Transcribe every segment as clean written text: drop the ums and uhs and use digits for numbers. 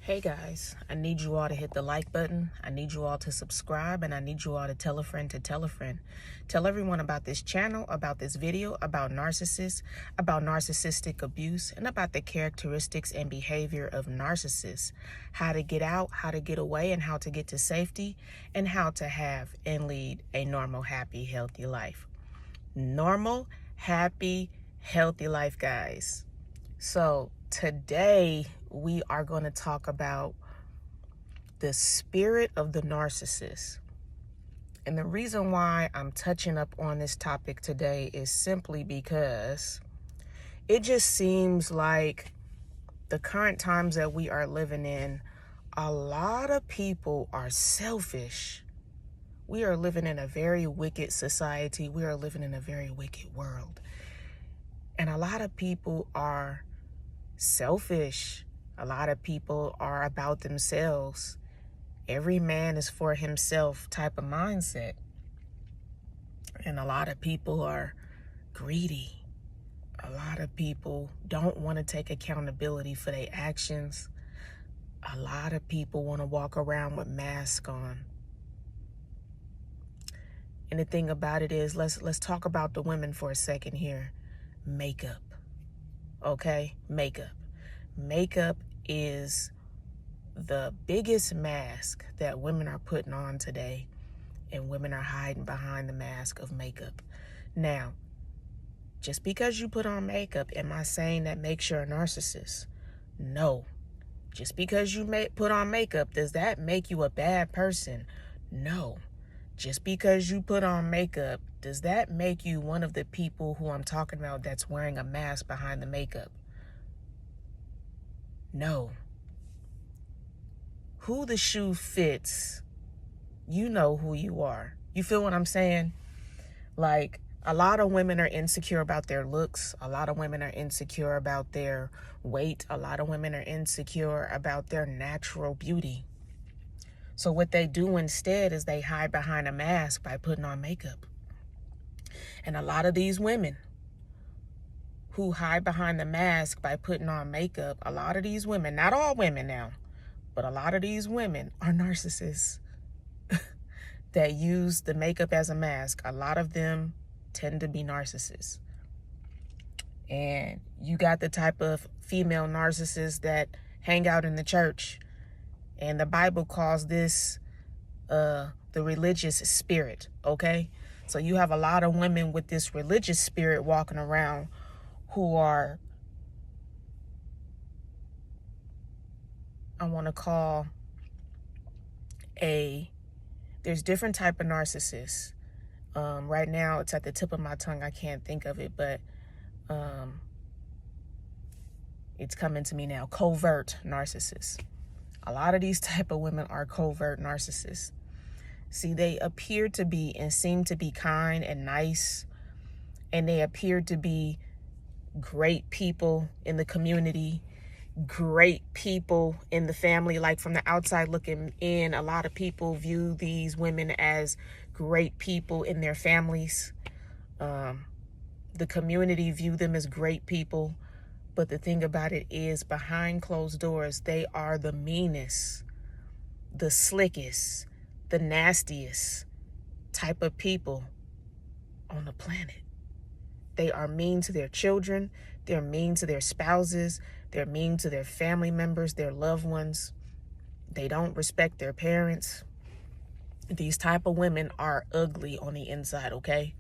Hey guys, I need you all to hit the like button. I need you all to subscribe, and I need you all to tell a friend to tell a friend. Tell everyone about this channel, about this video, about narcissists, about narcissistic abuse, and about the characteristics and behavior of narcissists. How to get out, how to get away, and how to get to safety, and how to have and lead a normal, happy, healthy life. Normal, happy, healthy life, guys. So today we are going to talk about the spirit of the narcissist. And the reason why I'm touching up on this topic today is simply because it just seems like the current times that we are living in, a lot of people are selfish. We are living in a very wicked society. We are living in a very wicked world. And a lot of people are selfish. A lot of people are about themselves. Every man is for himself type of mindset. And a lot of people are greedy. A lot of people don't want to take accountability for their actions. A lot of people want to walk around with masks on. And the thing about it is, let's talk about the women for a second here. Makeup. Okay? Makeup. Makeup is the biggest mask that women are putting on today, and women are hiding behind the mask of makeup. Now, just because you put on makeup, am I saying that makes you a narcissist? No. Just because you put on makeup, does that make you a bad person? No. Just because you put on makeup, does that make you one of the people who I'm talking about that's wearing a mask behind the makeup? No. Who the shoe fits, you know who you are. You feel what I'm saying? Like, a lot of women are insecure about their looks. A lot of women are insecure about their weight. A lot of women are insecure about their natural beauty. So what they do instead is they hide behind a mask by putting on makeup. And a lot of these women who hide behind the mask by putting on makeup, a lot of these women, not all women now, but a lot of these women are narcissists that use the makeup as a mask. A lot of them tend to be narcissists. And you got the type of female narcissists that hang out in the church. And the Bible calls this the religious spirit, okay? So you have a lot of women with this religious spirit walking around who are, I want to call there's different type of narcissists. Right now, it's at the tip of my tongue. I can't think of it, but it's coming to me now. Covert narcissists. A lot of these type of women are covert narcissists. See, they appear to be and seem to be kind and nice, and they appear to be great people in the community, great people in the family. Like, from the outside looking in, a lot of people view these women as great people in their families. The community view them as great people. But the thing about it is, behind closed doors, they are the meanest, the slickest, the nastiest type of people on the planet. They are mean to their children. They're mean to their spouses. They're mean to their family members, their loved ones. They don't respect their parents. These type of women are ugly on the inside, okay?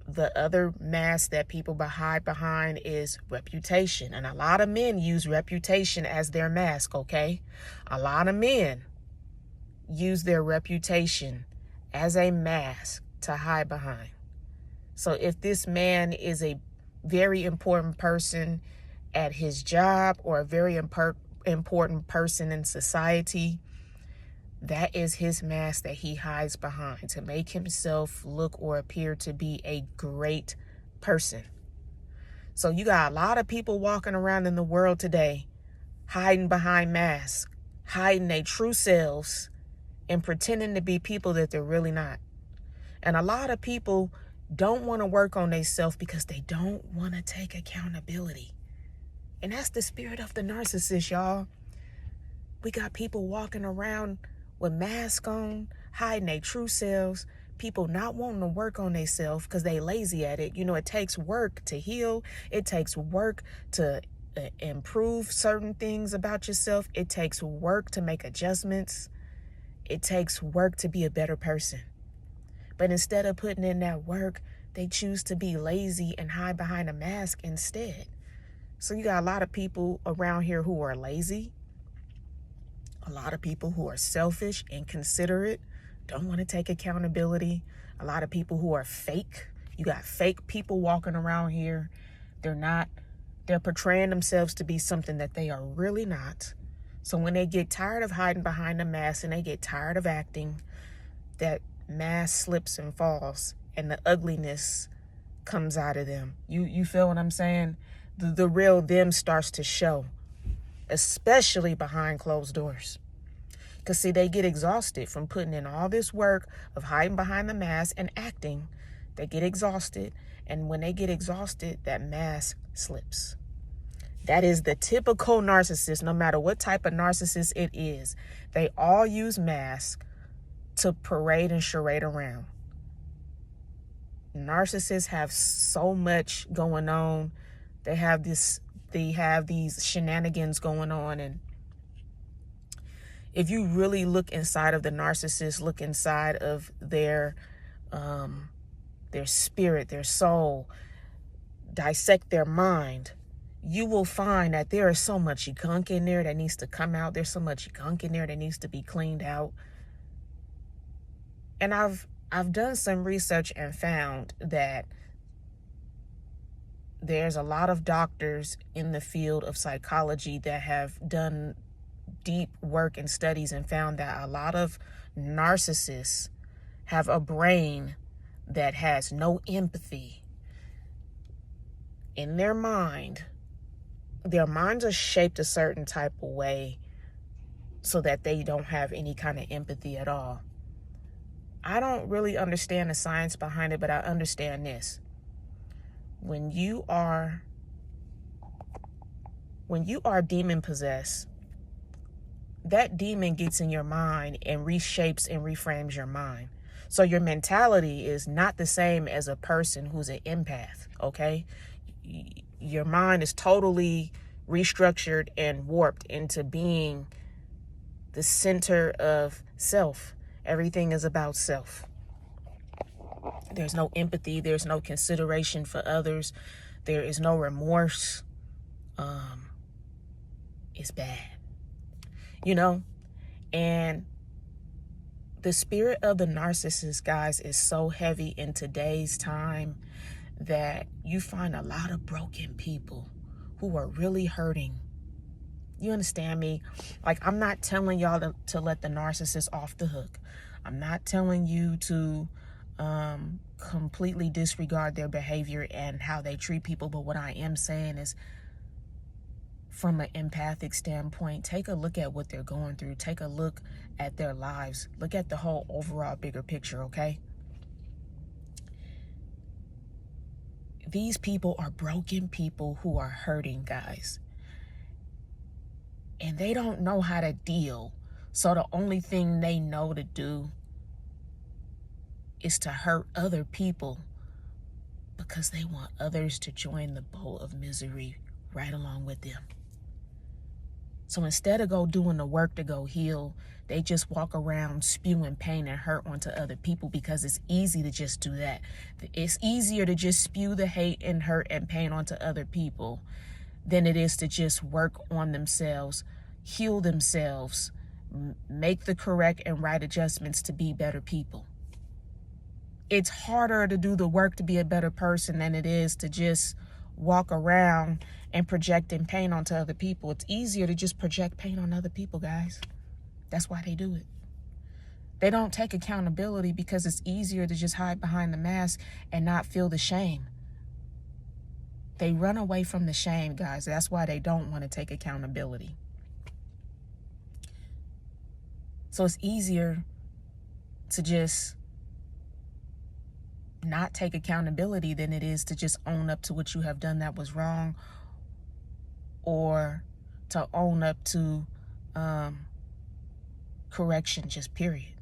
The other mask that people hide behind is reputation. And a lot of men use reputation as their mask, okay? A lot of men use their reputation as a mask to hide behind. So if this man is a very important person at his job, or a very important person in society, that is his mask that he hides behind to make himself look or appear to be a great person. So you got a lot of people walking around in the world today hiding behind masks, hiding their true selves, and pretending to be people that they're really not. And a lot of people don't want to work on themselves because they don't want to take accountability. And that's the spirit of the narcissist, y'all. We got people walking around with masks on, hiding their true selves, people not wanting to work on themselves because they lazy at it. You know, it takes work to heal. It takes work to improve certain things about yourself. It takes work to make adjustments. It takes work to be a better person. But instead of putting in that work, they choose to be lazy and hide behind a mask instead. So you got a lot of people around here who are lazy, a lot of people who are selfish, inconsiderate, don't want to take accountability, a lot of people who are fake. You got fake people walking around here. They're portraying themselves to be something that they are really not. So when they get tired of hiding behind the mask and they get tired of acting, that mask slips and falls and the ugliness comes out of them. You feel what I'm saying? The real them starts to show, especially behind closed doors. Because, see, they get exhausted from putting in all this work of hiding behind the mask and acting. They get exhausted. And when they get exhausted, that mask slips. That is the typical narcissist, no matter what type of narcissist it is. They all use masks to parade and charade around. Narcissists have so much going on. They have these shenanigans going on. And if you really look inside of the narcissist, look inside of their spirit, their soul, dissect their mind, you will find that there is so much gunk in there that needs to come out. There's so much gunk in there that needs to be cleaned out. And I've done some research and found that there's a lot of doctors in the field of psychology that have done deep work and studies and found that a lot of narcissists have a brain that has no empathy. In their minds are shaped a certain type of way so that they don't have any kind of empathy at all. I don't really understand the science behind it, but I understand this. When you are demon possessed, that demon gets in your mind and reshapes and reframes your mind. So your mentality is not the same as a person who's an empath, okay? Your mind is totally restructured and warped into being the center of self. Everything is about self. There's no empathy. There's no consideration for others. There is no remorse. It's bad, you know? And the spirit of the narcissist, guys, is so heavy in today's time that you find a lot of broken people who are really hurting. You understand me? Like, I'm not telling y'all to let the narcissist off the hook. I'm not telling you to completely disregard their behavior and how they treat people. But what I am saying is, from an empathic standpoint, take a look at what they're going through. Take a look at their lives. Look at the whole overall bigger picture, okay? These people are broken people who are hurting, guys. And they don't know how to deal. So the only thing they know to do is to hurt other people because they want others to join the boat of misery right along with them. So instead of doing the work to go heal, they just walk around spewing pain and hurt onto other people because it's easy to just do that. It's easier to just spew the hate and hurt and pain onto other people than it is to just work on themselves, heal themselves, make the correct and right adjustments to be better people. It's harder to do the work to be a better person than it is to just walk around and projecting pain onto other people. It's easier to just project pain on other people, guys. That's why they do it. They don't take accountability because it's easier to just hide behind the mask and not feel the shame. They run away from the shame, guys. That's why they don't want to take accountability. So it's easier to just not take accountability than it is to just own up to what you have done that was wrong, or to own up to correction, just period.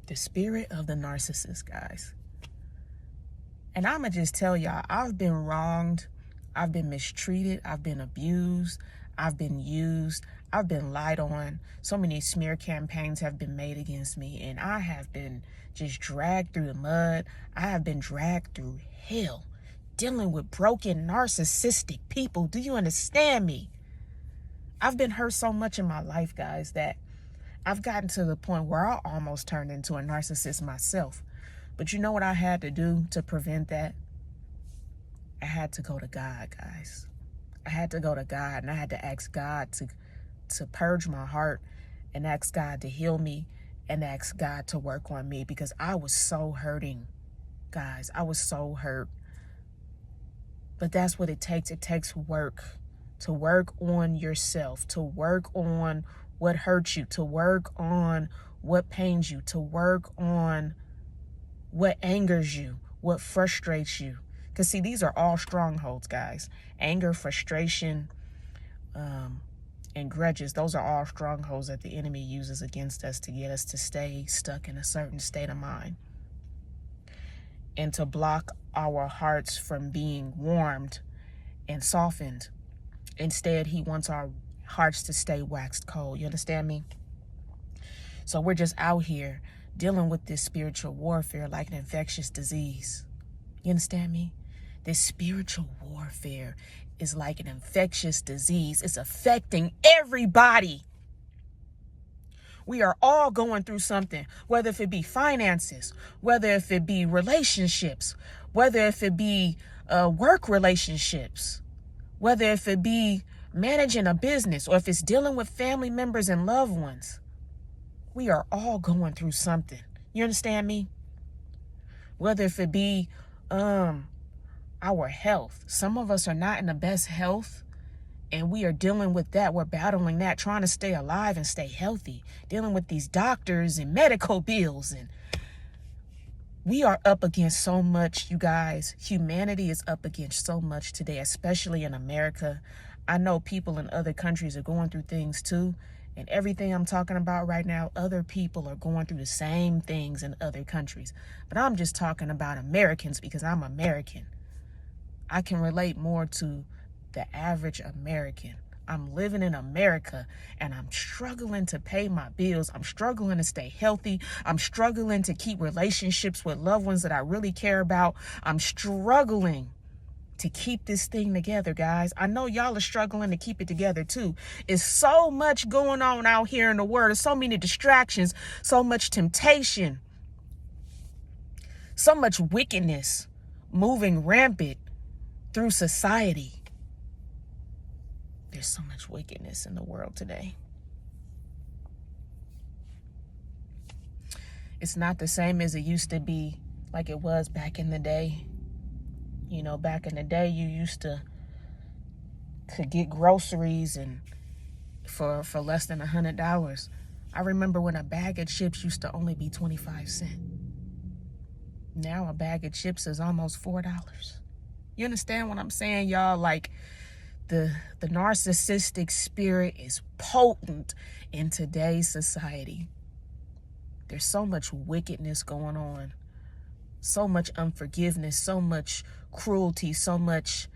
The spirit of the narcissist, guys. And I'm going to just tell y'all, I've been wronged. I've been mistreated. I've been abused. I've been used. I've been lied on. So many smear campaigns have been made against me, and I have been just dragged through the mud. I have been dragged through hell, dealing with broken, narcissistic people. Do you understand me? I've been hurt so much in my life, guys, that I've gotten to the point where I almost turned into a narcissist myself. But you know what I had to do to prevent that? I had to go to God, guys. I had to go to God, and I had to ask God to purge my heart, and ask God to heal me, and ask God to work on me, because I was so hurting, guys. I was so hurt. But that's what it takes. It takes work, to work on yourself, to work on what hurts you, to work on what pains you, to work on what angers you, what frustrates you. Because, see, these are all strongholds, guys. Anger, frustration, and grudges. Those are all strongholds that the enemy uses against us to get us to stay stuck in a certain state of mind and to block our hearts from being warmed and softened. Instead, he wants our hearts to stay waxed cold. You understand me? So we're just out here dealing with this spiritual warfare like an infectious disease. You understand me? This spiritual warfare is like an infectious disease. It's affecting everybody. We are all going through something, whether if it be finances, whether if it be relationships, whether if it be work relationships, whether if it be managing a business, or if it's dealing with family members and loved ones. We are all going through something. You understand me? Whether if it be our health. Some of us are not in the best health, and we are dealing with that. We're battling that, trying to stay alive and stay healthy, dealing with these doctors and medical bills. And we are up against so much, you guys. Humanity is up against so much today, especially in America. I know people in other countries are going through things too. And everything I'm talking about right now, other people are going through the same things in other countries. But I'm just talking about Americans because I'm American. I can relate more to the average American. I'm living in America, and I'm struggling to pay my bills. I'm struggling to stay healthy. I'm struggling to keep relationships with loved ones that I really care about. I'm struggling to keep this thing together, guys. I know y'all are struggling to keep it together too. It's so much going on out here in the world. There's so many distractions, so much temptation, so much wickedness moving rampant through society. There's so much wickedness in the world today. It's not the same as it used to be, like it was back in the day. You know, back in the day, you used to could get groceries and for less than $100. I remember when a bag of chips used to only be 25 cents. Now a bag of chips is almost $4. You understand what I'm saying, y'all? Like, the narcissistic spirit is potent in today's society. There's so much wickedness going on, so much unforgiveness, so much cruelty, so much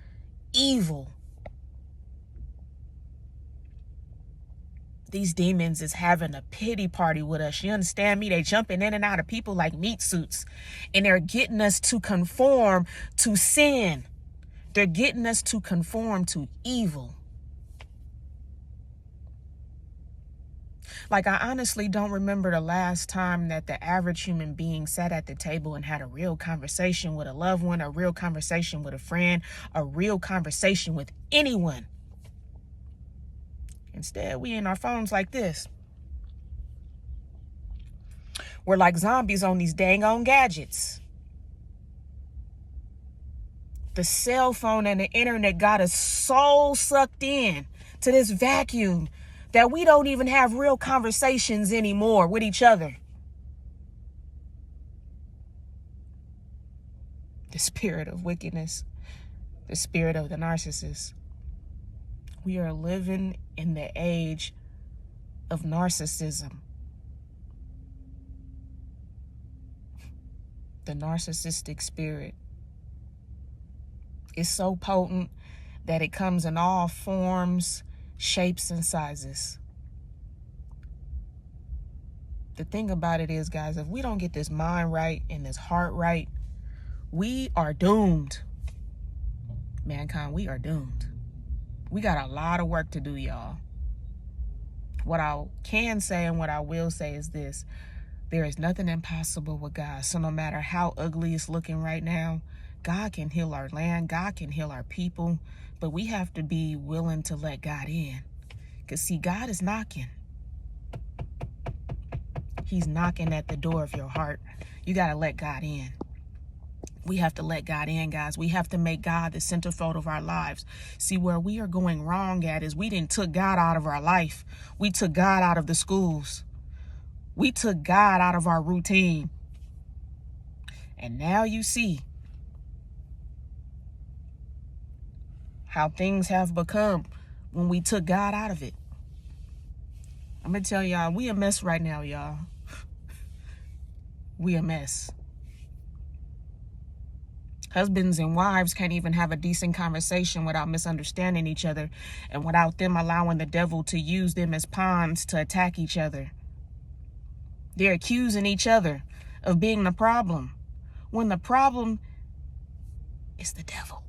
evil. These demons is having a pity party with us. You understand me? They jumping in and out of people like meat suits, and they're getting us to conform to sin. They're getting us to conform to evil. Like, I honestly don't remember the last time that the average human being sat at the table and had a real conversation with a loved one, a real conversation with a friend, a real conversation with anyone. Instead, we in our phones like this. We're like zombies on these dang on gadgets. The cell phone and the internet got us so sucked in to this vacuum that we don't even have real conversations anymore with each other. The spirit of wickedness, the spirit of the narcissist. We are living in the age of narcissism. The narcissistic spirit is so potent that it comes in all forms, shapes, and sizes. The thing about it is, guys, if we don't get this mind right and this heart right, we are doomed. Mankind, we are doomed. We got a lot of work to do, y'all. What I can say and what I will say is this: there is nothing impossible with God. So no matter how ugly it's looking right now, God can heal our land. God can heal our people. But we have to be willing to let God in. Because, see, God is knocking. He's knocking at the door of your heart. You got to let God in. We have to let God in, guys. We have to make God the centerfold of our lives. See, where we are going wrong at is we didn't took God out of our life. We took God out of the schools. We took God out of our routine. And now you see how things have become when we took God out of it. I'm going to tell y'all, we a mess right now, y'all. We a mess. Husbands and wives can't even have a decent conversation without misunderstanding each other and without them allowing the devil to use them as pawns to attack each other. They're accusing each other of being the problem, when the problem is the devil.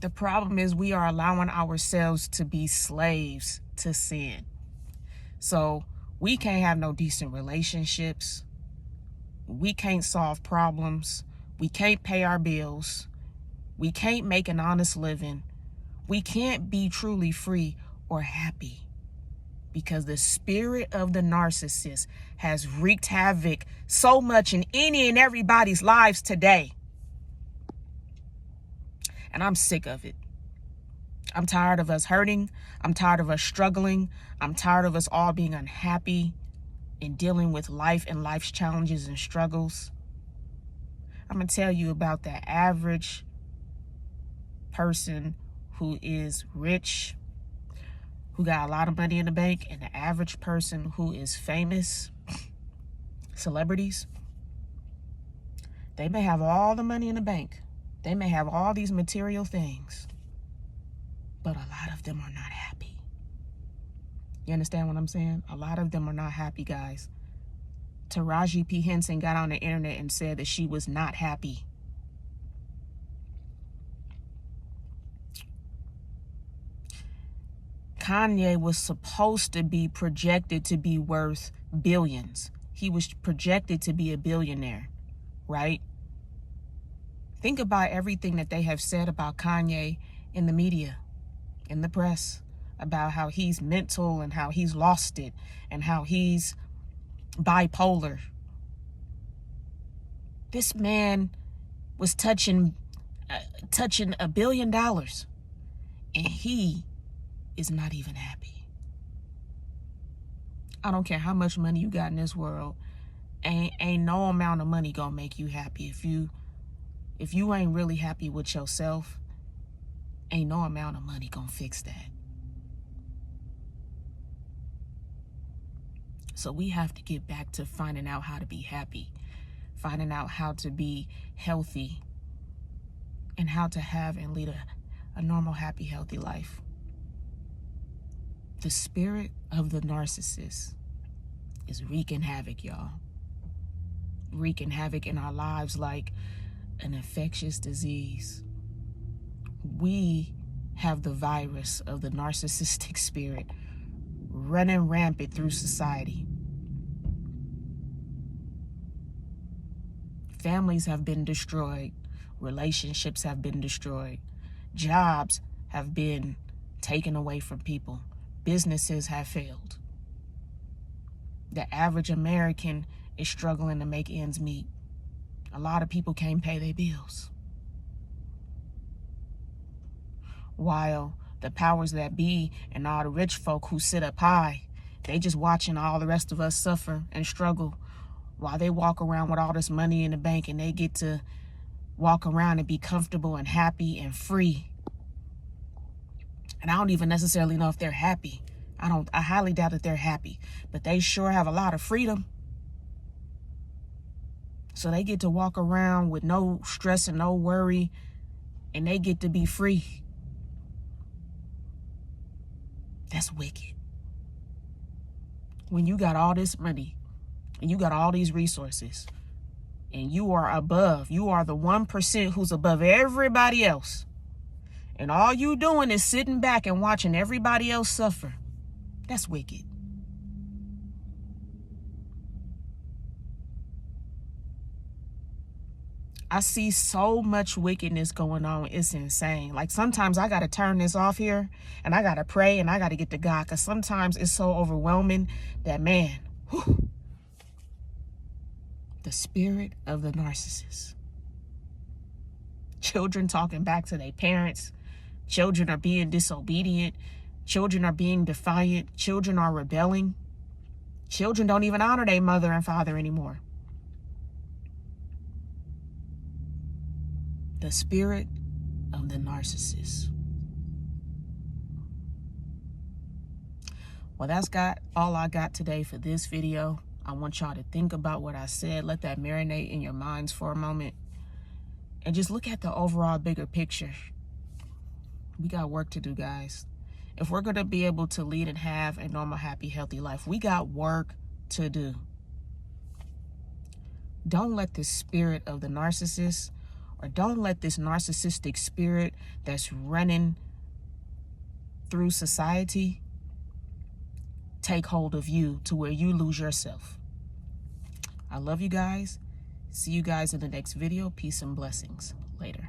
The problem is we are allowing ourselves to be slaves to sin. So we can't have no decent relationships. We can't solve problems. We can't pay our bills. We can't make an honest living. We can't be truly free or happy because the spirit of the narcissist has wreaked havoc so much in any and everybody's lives today. And I'm sick of it. I'm tired of us hurting. I'm tired of us struggling. I'm tired of us all being unhappy and dealing with life and life's challenges and struggles. I'm going to tell you about the average person who is rich, who got a lot of money in the bank, and the average person who is famous, celebrities. They may have all the money in the bank. They may have all these material things, but a lot of them are not happy. You understand what I'm saying? A lot of them are not happy, guys. Taraji P. Henson got on the internet and said that she was not happy. Kanye was supposed to be projected to be worth billions. He was projected to be a billionaire, right? Think about everything that they have said about Kanye in the media, in the press, about how he's mental and how he's lost it and how he's bipolar. This man was touching $1 billion, and he is not even happy. I don't care how much money you got in this world. Ain't no amount of money gonna make you happy. If you ain't really happy with yourself, ain't no amount of money gonna fix that. So we have to get back to finding out how to be happy, finding out how to be healthy, and how to have and lead a normal, happy, healthy life. The spirit of the narcissist is wreaking havoc, y'all. Wreaking havoc in our lives like an infectious disease. We have the virus of the narcissistic spirit running rampant through society. Families have been destroyed. Relationships have been destroyed. Jobs have been taken away from people. Businesses have failed. The average American is struggling to make ends meet. A lot of people can't pay their bills. While the powers that be and all the rich folk who sit up high, they just watching all the rest of us suffer and struggle while they walk around with all this money in the bank and they get to walk around and be comfortable and happy and free. And I don't even necessarily know if they're happy. I highly doubt that they're happy, but they sure have a lot of freedom. So they get to walk around with no stress and no worry, and they get to be free. That's wicked. When you got all this money and you got all these resources and you are the 1% who's above everybody else. And all you doing is sitting back and watching everybody else suffer. That's wicked. I see so much wickedness going on. It's insane. Like sometimes I got to turn this off here and I got to pray and I got to get to God, because sometimes it's so overwhelming that, man, whew, the spirit of the narcissist. Children talking back to their parents. Children are being disobedient. Children are being defiant. Children are rebelling. Children don't even honor their mother and father anymore. The spirit of the narcissist. Well, that's all I got today for this video. I want y'all to think about what I said. Let that marinate in your minds for a moment. And just look at the overall bigger picture. We got work to do, guys. If we're going to be able to lead and have a normal, happy, healthy life, we got work to do. Don't let the spirit of the narcissist, or don't let this narcissistic spirit that's running through society take hold of you to where you lose yourself. I love you guys. See you guys in the next video. Peace and blessings. Later.